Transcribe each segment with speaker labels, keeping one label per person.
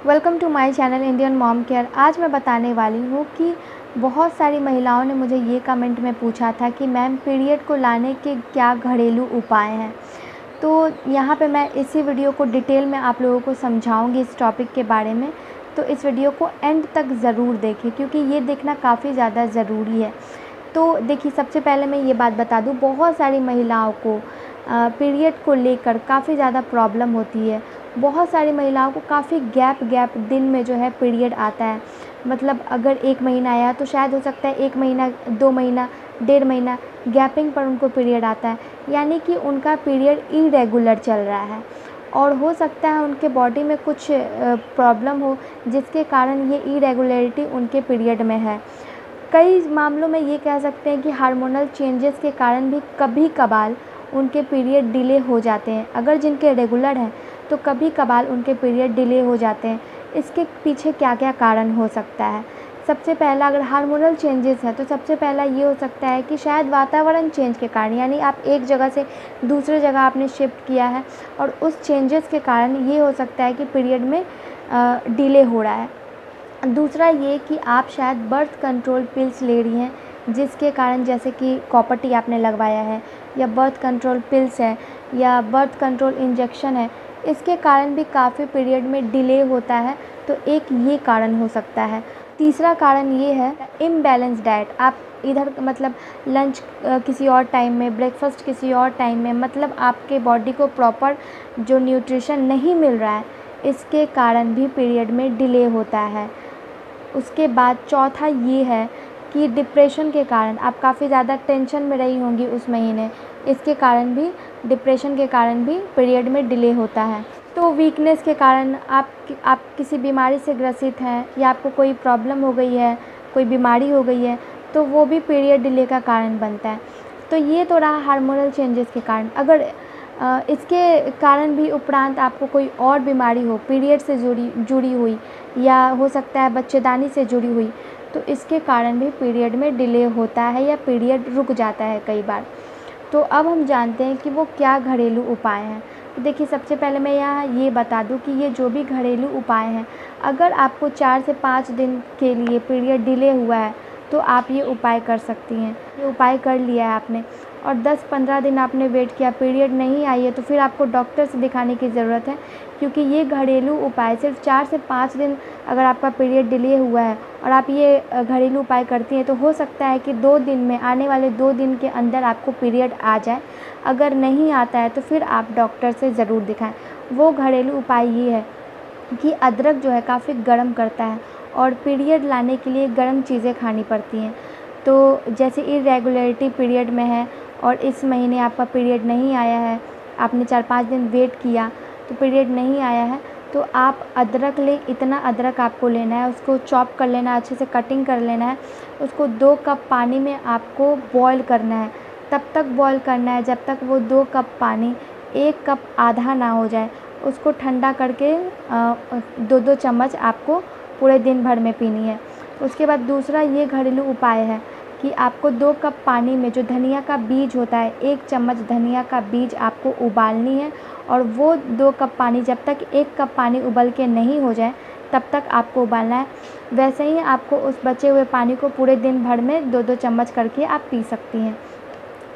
Speaker 1: Welcome to my channel Indian mom care. आज मैं बताने वाली हूँ कि बहुत सारी महिलाओं ने मुझे ये कमेंट में पूछा था कि मैम पीरियड को लाने के क्या घरेलू उपाय हैं। तो यहाँ पे मैं इसी वीडियो को डिटेल में आप लोगों को समझाऊंगी इस टॉपिक के बारे में। तो इस वीडियो को एंड तक ज़रूर देखें क्योंकि ये देखना काफ़ी ज़्यादा ज़रूरी है। तो देखिए, सबसे पहले मैं ये बात बता दूँ, बहुत सारी महिलाओं को पीरियड को लेकर काफ़ी ज़्यादा प्रॉब्लम होती है। बहुत सारी महिलाओं को काफ़ी गैप दिन में जो है पीरियड आता है। मतलब अगर 1 महीना आया तो शायद हो सकता है 1 महीना, 2 महीना, 1.5 महीना गैपिंग पर उनको पीरियड आता है, यानी कि उनका पीरियड इरेगुलर चल रहा है। और हो सकता है उनके बॉडी में कुछ प्रॉब्लम हो जिसके कारण ये इरेगुलरिटी उनके पीरियड में है। कई मामलों में ये कह सकते हैं कि हार्मोनल चेंजेस के कारण भी कभी कभार उनके पीरियड डिले हो जाते हैं। अगर जिनके रेगुलर हैं तो कभी कभार उनके पीरियड डिले हो जाते हैं। इसके पीछे क्या क्या कारण हो सकता है? सबसे पहला, अगर हार्मोनल चेंजेस है तो सबसे पहला ये हो सकता है कि शायद वातावरण चेंज के कारण, यानी आप एक जगह से दूसरे जगह आपने शिफ्ट किया है और उस चेंजेस के कारण ये हो सकता है कि पीरियड में डिले हो रहा है। दूसरा ये कि आप शायद बर्थ कंट्रोल पिल्स ले रही हैं जिसके कारण, जैसे कि कॉपर टी आपने लगवाया है या बर्थ कंट्रोल पिल्स है या बर्थ कंट्रोल इंजेक्शन है, इसके कारण भी काफ़ी पीरियड में डिले होता है। तो एक ये कारण हो सकता है। तीसरा कारण ये है इम्बैलेंस डाइट। आप इधर मतलब लंच किसी और टाइम में, ब्रेकफास्ट किसी और टाइम में, मतलब आपके बॉडी को प्रॉपर जो न्यूट्रिशन नहीं मिल रहा है, इसके कारण भी पीरियड में डिले होता है। उसके बाद चौथा ये है कि डिप्रेशन के कारण आप काफ़ी ज़्यादा टेंशन में रही होंगी उस महीने, इसके कारण भी, डिप्रेशन के कारण भी पीरियड में डिले होता है। तो वीकनेस के कारण आप किसी बीमारी से ग्रसित हैं या आपको कोई प्रॉब्लम हो गई है, कोई बीमारी हो गई है, तो वो भी पीरियड डिले का कारण बनता है। तो ये तो रहा हार्मोनल चेंजेस के कारण। अगर इसके कारण भी उपरांत आपको कोई और बीमारी हो पीरियड से जुड़ी हुई, या हो सकता है बच्चेदानी से जुड़ी हुई, तो इसके कारण भी पीरियड में डिले होता है या पीरियड रुक जाता है कई बार। तो अब हम जानते हैं कि वो क्या घरेलू उपाय हैं। तो देखिए, सबसे पहले मैं यहाँ ये बता दूँ कि ये जो भी घरेलू उपाय हैं, अगर आपको 4 से 5 दिन के लिए पीरियड डिले हुआ है तो आप ये उपाय कर सकती हैं। ये उपाय कर लिया है आपने और 10-15 दिन आपने वेट किया, पीरियड नहीं आई है, तो फिर आपको डॉक्टर से दिखाने की ज़रूरत है, क्योंकि ये घरेलू उपाय सिर्फ 4 से 5 दिन अगर आपका पीरियड डिले हुआ है और आप ये घरेलू उपाय करती हैं, तो हो सकता है कि 2 दिन में, आने वाले 2 दिन के अंदर आपको पीरियड आ जाए। अगर नहीं आता है तो फिर आप डॉक्टर से ज़रूर दिखाएं। वो घरेलू उपाय ये है कि अदरक जो है काफ़ी गर्म करता है और पीरियड लाने के लिए गर्म चीज़ें खानी पड़ती हैं। तो जैसे इरेगुलरिटी पीरियड में है और इस महीने आपका पीरियड नहीं आया है, आपने 4-5 दिन वेट किया तो पीरियड नहीं आया है, तो आप अदरक लें। इतना अदरक आपको लेना है, उसको चॉप कर लेना है, अच्छे से कटिंग कर लेना है, उसको 2 कप पानी में आपको बॉयल करना है। तब तक बॉयल करना है जब तक वो 2 कप पानी 1 कप आधा ना हो जाए। उसको ठंडा करके 2-2 चम्मच आपको पूरे दिन भर में पीनी है। उसके बाद दूसरा ये घरेलू उपाय है कि आपको 2 कप पानी में जो धनिया का बीज होता है, 1 चम्मच धनिया का बीज आपको उबालनी है और वो 2 कप पानी, जब तक 1 कप पानी उबल के नहीं हो जाए तब तक आपको उबालना है। वैसे ही आपको उस बचे हुए पानी को पूरे दिन भर में 2-2 चम्मच करके आप पी सकती हैं।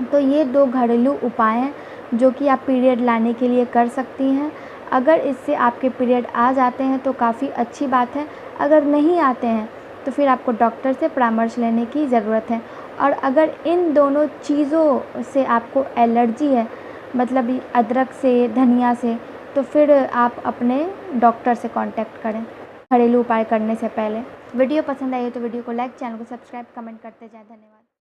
Speaker 1: तो ये 2 घरेलू उपाय हैं जो कि आप पीरियड लाने के लिए कर सकती हैं। अगर इससे आपके पीरियड आ जाते हैं तो काफ़ी अच्छी बात है, अगर नहीं आते हैं तो फिर आपको डॉक्टर से परामर्श लेने की ज़रूरत है। और अगर इन दोनों चीज़ों से आपको एलर्जी है, मतलब अदरक से, धनिया से, तो फिर आप अपने डॉक्टर से कांटेक्ट करें घरेलू उपाय करने से पहले। वीडियो पसंद आई है तो वीडियो को लाइक, चैनल को सब्सक्राइब, कमेंट करते जाएं। धन्यवाद।